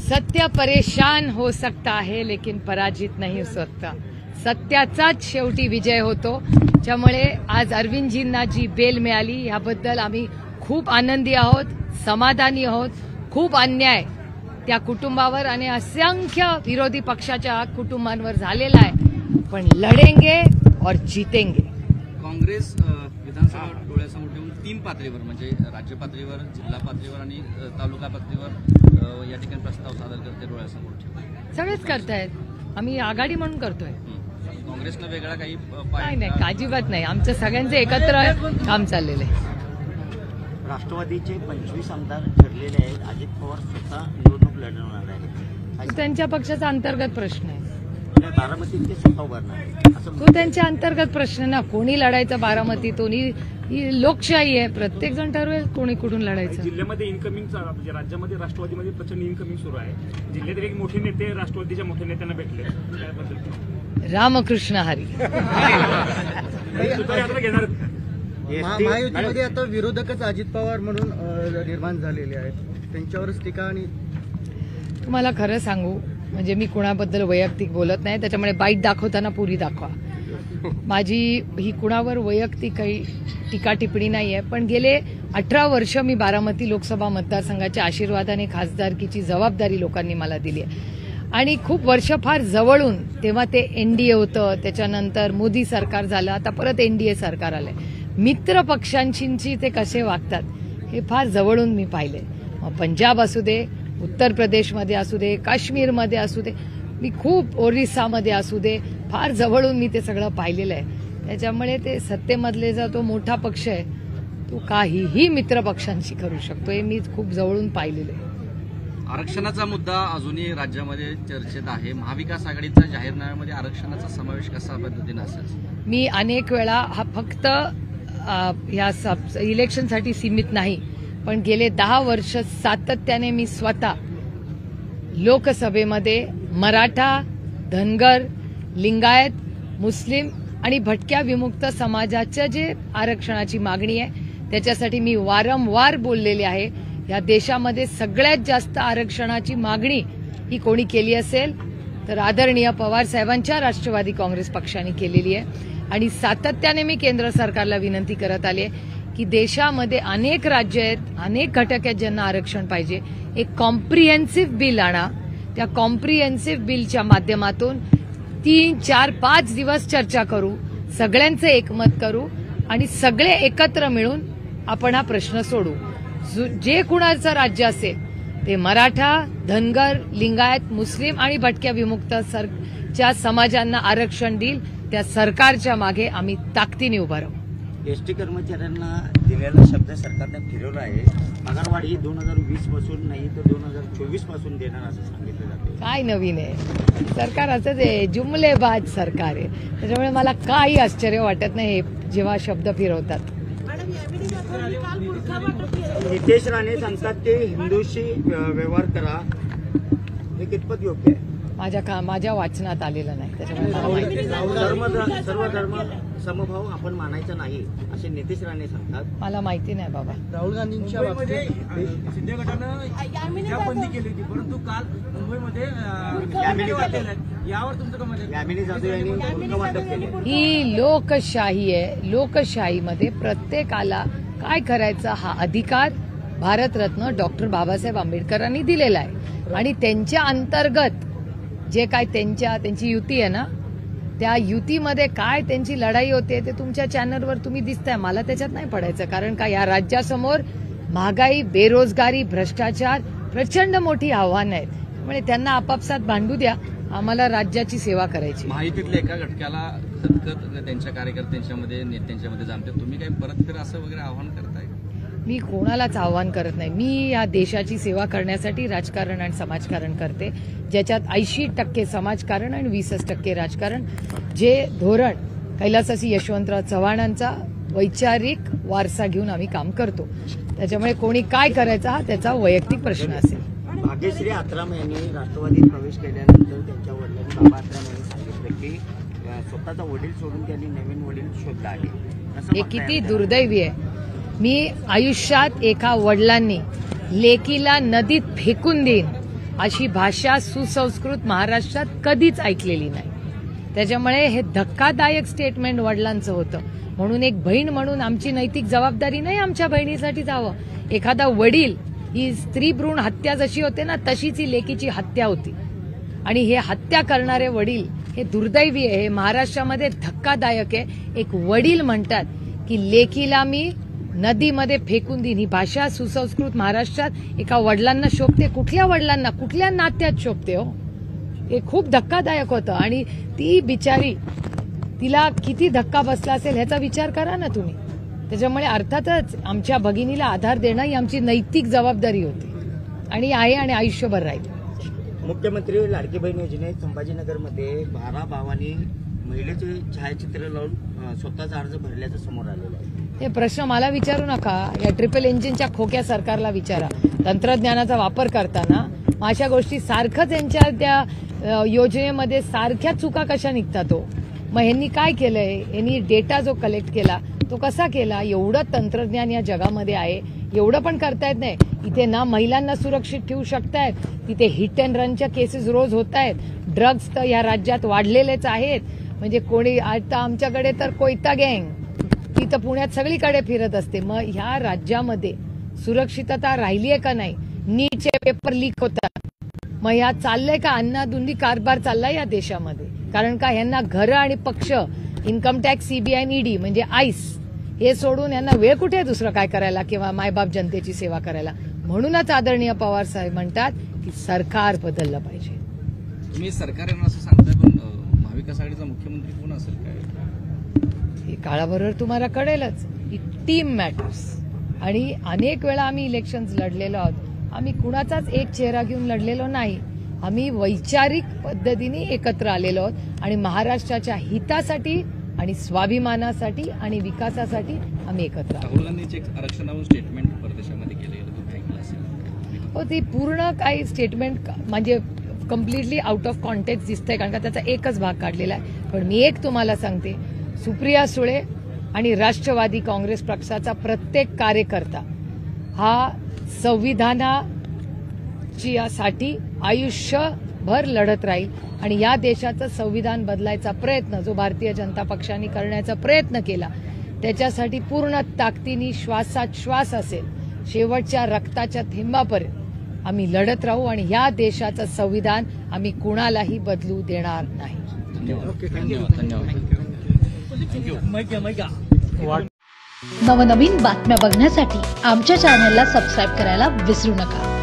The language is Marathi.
सत्य परेशान हो सकता है लेकिन पराजित नहीं हो सकता. सत्याचाच शेवटी विजय होतो. त्यामुळे आज अरविंदजींना जी बेल मिळाली याबद्दल आम्ही खूप आनंदी आहोत, समाधानी आहोत. खूप अन्याय त्या कुटुंबावर आणि असंख्य विरोधी पक्षाच्या कुटुंबांवर झालेला आहे, पण लढेंगे और जीतेंगे. काँग्रेस विधानसभा डोळ्यासमोर ठेवून 3 पातळीवर म्हणजे राज्य पातळीवर, जिल्हा पातळीवर आणि तालुका पातळीवर या ठिकाणी प्रस्ताव सादर करते डोळ्यासमोर ठेवून. सगळेच करतायत, आम्ही आघाडी म्हणून करतोय. काँग्रेसनं वेगळा काही नाही, अजिबात नाही. आमचं सगळ्यांचे एकत्र काम चाललेलं आहे. राष्ट्रवादीचे 25 आमदार ठरलेले आहेत. अजित पवार स्वतः निवडणूक लढवणार आहेत. त्यांच्या पक्षाचा अंतर्गत प्रश्न आहे. बारामतीत ते स्वतः उभारणार आहे तो त्यांच्या अंतर्गत प्रश्न ना. कोणी लढायचं बारामतीतून, ही लोकशाही आहे. प्रत्येक जण ठरवेल कोणी कुठून लढायचं. जिल्ह्यामध्ये इन्कमिंग म्हणजे राज्यामध्ये राष्ट्रवादीमध्ये प्रचंड इन्कमिंग सुरू आहे. जिल्ह्यातील एक मोठे नेते राष्ट्रवादीच्या मोठ्या नेत्यांना भेटले, त्याबद्दल रामकृष्ण हरी. घेणार महायुतीमध्ये आता विरोधकच अजित पवार म्हणून निर्माण झालेले आहेत, त्यांच्यावरच टीका. आणि तुम्हाला खरं सांगू म्हणजे मी कुणाबद्दल वैयक्तिक बोलत नाही, त्याच्यामुळे बाईट दाखवताना पुरी दाखवा. माझी ही कुणावर वैयक्तिक काही टीका टिप्पणी नाही आहे, पण गेले 18 वर्ष मी बारामती लोकसभा मतदारसंघाच्या आशीर्वादाने खासदारकीची जबाबदारी लोकांनी मला दिली आहे. आणि खूप वर्ष फार जवळून, तेव्हा ते एनडीए होतं, त्याच्यानंतर मोदी सरकार झालं, आता परत एनडीए सरकार आलंय. मित्र पक्षांशी ते कसे वागतात हे फार जवळून मी पाहिले. मग पंजाब असू दे, उत्तर प्रदेशमध्ये असू दे, काश्मीरमध्ये असू दे, मी खूप ओरिसामध्ये असू दे, फार जवळून मी ते सगळं पाहिलेलं आहे. त्याच्यामुळे ते सत्तेमधले जो तो मोठा पक्ष आहे तो काहीही मित्र पक्षांशी करू शकतो, हे मी खूप जवळून पाहिलेलं आहे. आरक्षणाचा मुद्दा अजूनही राज्यामध्ये चर्चेत आहे. महाविकास आघाडीच्या जाहीरनाम्यामध्ये आरक्षणाचा समावेश कसा पद्धतीने असेल? मी अनेक वेळा, हा फक्त या इलेक्शनसाठी सीमित नाही, पण गेले 10 वर्ष सातत्याने मी स्वतः लोकसभेमध्ये मराठा, धनगर, लिंगायत, मुस्लिम आणि भटक्या विमुक्त समाजाच्या जे आरक्षणाची मागणी आहे त्याच्यासाठी मी वारंवार बोललेले आहे. या देशामध्ये सगळ्यात जास्त आरक्षणाची मागणी ही कोणी केली असेल तर आदरणीय पवार साहेबांच्या राष्ट्रवादी काँग्रेस पक्षाने केलेली आहे. आणि सातत्याने मी केंद्र सरकारला विनंती करत आले की देशामध्ये अनेक राज्य आहेत, अनेक घटक आहेत ज्यांना आरक्षण पाहिजे. एक कॉम्प्रिहेन्सिव्ह बिल आणा. त्या कॉम्प्रिहेन्सिव्ह बिलच्या माध्यमातून 3, 4, 5 दिवस चर्चा करू, सगळ्यांचं एकमत करू आणि सगळे एकत्र मिळून आपण हा प्रश्न सोडू. जे कुणाचं राज्य असेल ते मराठा, धनगर, लिंगायत, मुस्लिम आणि भटक्या विमुक्त च्या समाजांना आरक्षण देईल त्या सरकारच्या मागे आम्ही ताकदीने उभा राहू. एसटी कर्मचाऱ्यांना दिलेला शब्द सरकारने फिरवला आहे. पगारवाढ ही 2020 पासून नाही तर 2024 पासून देणार असं सांगितलं जाते. काय नवीन आहे? सरकार असंच आहे, जुमलेबाज सरकार आहे. त्याच्यामुळे मला काही आश्चर्य वाटत नाही हे जेव्हा शब्द फिरवतात. नितेश राणे सांगतात ते हिंदूशी व्यवहार करा, हे कितपत योग्य आहे? माझ्या वाचनात आलेलं नाही, त्याच्यामुळे सर्व धर्म समभाव आपण मानायचा नाही असे नितेश राणे सांगतात. मला माहिती नाही बाबा. राहुल गांधींच्या शिंदे गटानं बंदी केली होती, परंतु काल मुंबईमध्ये यावर तुमचं काय मत आहे? यामिनी जाधव यांनी पूर्ण वाटप केले. ही लोकशाही आहे. लोकशाहीमध्ये प्रत्येकाला काय करायचा हा अधिकार भारतरत्न डॉक्टर बाबासाहेब आंबेडकरांनी दिलेला आहे. आणि त्यांच्या अंतर्गत जे काय त्यांची युती आहे ना, त्या युतीमध्ये काय त्यांची लढाई होते ते तुमच्या चॅनलवर तुम्ही दिसताय. मला त्याच्यात नाही पडायचं, कारण का या राज्यासमोर महागाई, बेरोजगारी, भ्रष्टाचार प्रचंड मोठी आव्हानं आहेत. त्यामुळे त्यांना आपापसात भांडू द्या, आम्हाला राज्याची सेवा करायची. माहितीतल्या एका घटकाला त्यांच्या कार्यकर्त्यांच्यामध्ये, नेत्यांच्यामध्ये जाणते, तुम्ही काही परतफेर असं वगैरे आव्हान करताय? मी कोणालाच आव्हान करत नाही. मी या देशाची सेवा करण्यासाठी राजकारण आणि समाजकारण करते, ज्याच्यात 80% समाजकारण आणि 20% राजकारण. जे धोरण कैलासवासी यशवंतराव चव्हाणांचा वैचारिक वारसा घेऊन आम्ही काम करतो. त्याच्यामुळे कोणी काय करायचा हा त्याचा वैयक्तिक प्रश्न असेल. भाग्यश्री आत्राम यांनी राष्ट्रवादीत प्रवेश केल्यानंतर त्यांच्या वडिलांनी, बाबा आत्राम यांनी सांगितलं की स्वतःचा वडील सोडून त्यांनी नवीन वडील शोधला आहे. हे किती दुर्दैवी आहे. मी आयुष्यात एका वडिलांनी लेकीला नदीत फेकून देईन अशी भाषा सुसंस्कृत महाराष्ट्रात कधीच ऐकलेली नाही. त्याच्यामुळे हे धक्कादायक स्टेटमेंट वडिलांचं होतं. म्हणून एक बहीण म्हणून आमची नैतिक जबाबदारी नाही आमच्या बहिणीसाठी जावं. एखादा वडील, ही स्त्री भ्रूण हत्या जशी होते ना तशीच ही लेकीची हत्या होती. आणि हे हत्या करणारे वडील हे दुर्दैवी आहे. हे महाराष्ट्रामध्ये धक्कादायक आहे. एक वडील म्हणतात की लेकीला मी नदीमध्ये फेकून देईन. ही भाषा सुसंस्कृत महाराष्ट्रात एका वडिलांना शोभते? कुठल्या वडिलांना, कुठल्या नात्यात शोभते हो? हे खूप धक्कादायक होतं. आणि ती बिचारी, तिला किती धक्का बसला असेल ह्याचा विचार करा ना तुम्ही. त्याच्यामुळे अर्थातच आमच्या भगिनीला आधार देणं ही आमची नैतिक जबाबदारी होती आणि आहे आणि आयुष्यभर राहील. मुख्यमंत्री लाडकी बहीण योजनेत संभाजीनगरमध्ये 12 भावांनी महिलेचे छायाचित्र लावून स्वतःचा अर्ज भरल्याचं समोर आलेलं आहे. हे प्रश्न मला विचारू नका, या ट्रिपल इंजिनच्या खोक्या सरकारला विचारा. तंत्रज्ञानाचा वापर करताना अशा गोष्टी सारखंच यांच्या त्या योजनेमध्ये सारख्या चुका कशा निघतात हो? मग यांनी काय केलंय? यांनी डेटा जो कलेक्ट केला तो कसा केला? एवढं तंत्रज्ञान या जगामध्ये आहे, एवढं पण करता येत नाही. इथे ना महिलांना सुरक्षित ठेवू शकतायत, तिथे हिट अँड रनच्या केसेस रोज होत आहेत. ड्रग्ज तर या राज्यात वाढलेलेच आहेत. म्हणजे कोणी आता आमच्याकडे तर कोयता गँग, ती तर पुण्यात सगळीकडे फिरत असते. मग ह्या राज्यामध्ये सुरक्षितता राहिली आहे का नाही? नीटचे पेपर लीक होतात. मग ह्या चाललंय का? अन्नाधुंदी कारभार चाललाय या देशामध्ये. कारण का ह्यांना घरं आणि पक्ष, इन्कम टॅक्स, सीबीआय, ईडी म्हणजे आईस, हे सोडून यांना वेळ कुठे दुसरं काय करायला किंवा मायबाप जनतेची सेवा करायला. म्हणूनच आदरणीय पवार साहेब म्हणतात की सरकार बदललं पाहिजे. तुम्ही सरकार येणार असं सांगताय, पण महाविकास आघाडीचा मुख्यमंत्री कोण असेल काय? हे काळाबरोबर तुम्हाला कळेलच. ही टीम मॅटर्स. आणि अनेक वेळा आम्ही इलेक्शन्स लढलेलो आहोत. आम्ही कुणाचाच एक चेहरा घेऊन लढलेलो नाही. आम्ही वैचारिक पद्धतीने एकत्र आलेलो आहोत आणि महाराष्ट्राच्या हितासाठी आणि स्वाभिमानासाठी आणि विकासासाठी आम्ही एकत्र आहोत. राहुल गांधीचे आरक्षणावरून स्टेटमेंट परदेशामध्ये केले तुम्ही ऐकलं असेल. हो, ती पूर्ण काही स्टेटमेंट म्हणजे कम्प्लिटली आउट ऑफ कॉन्टेक्स्ट दिसतंय, कारण का त्याचा एकच भाग काढलेला आहे. पण मी एक तुम्हाला सांगते, सुप्रिया सुळे आणि राष्ट्रवादी काँग्रेस पक्षाचा प्रत्येक कार्यकर्ता हा संविधानासाठी आयुष्यभर लढत राहील. आणि या देशाचं संविधान बदलायचा प्रयत्न जो भारतीय जनता पक्षाने करण्याचा प्रयत्न केला त्याच्यासाठी पूर्ण ताकदीने श्वासात श्वास असेल, शेवटच्या रक्ताच्या थेंबापर्यंत आम्ही लढत राहू. आणि या देशाचं संविधान आम्ही कुणालाही बदलू देणार नाही. धन्यवाद. नवनवीन बातम्या बघण्यासाठी आमच्या चॅनलला सबस्क्राईब करायला विसरू नका.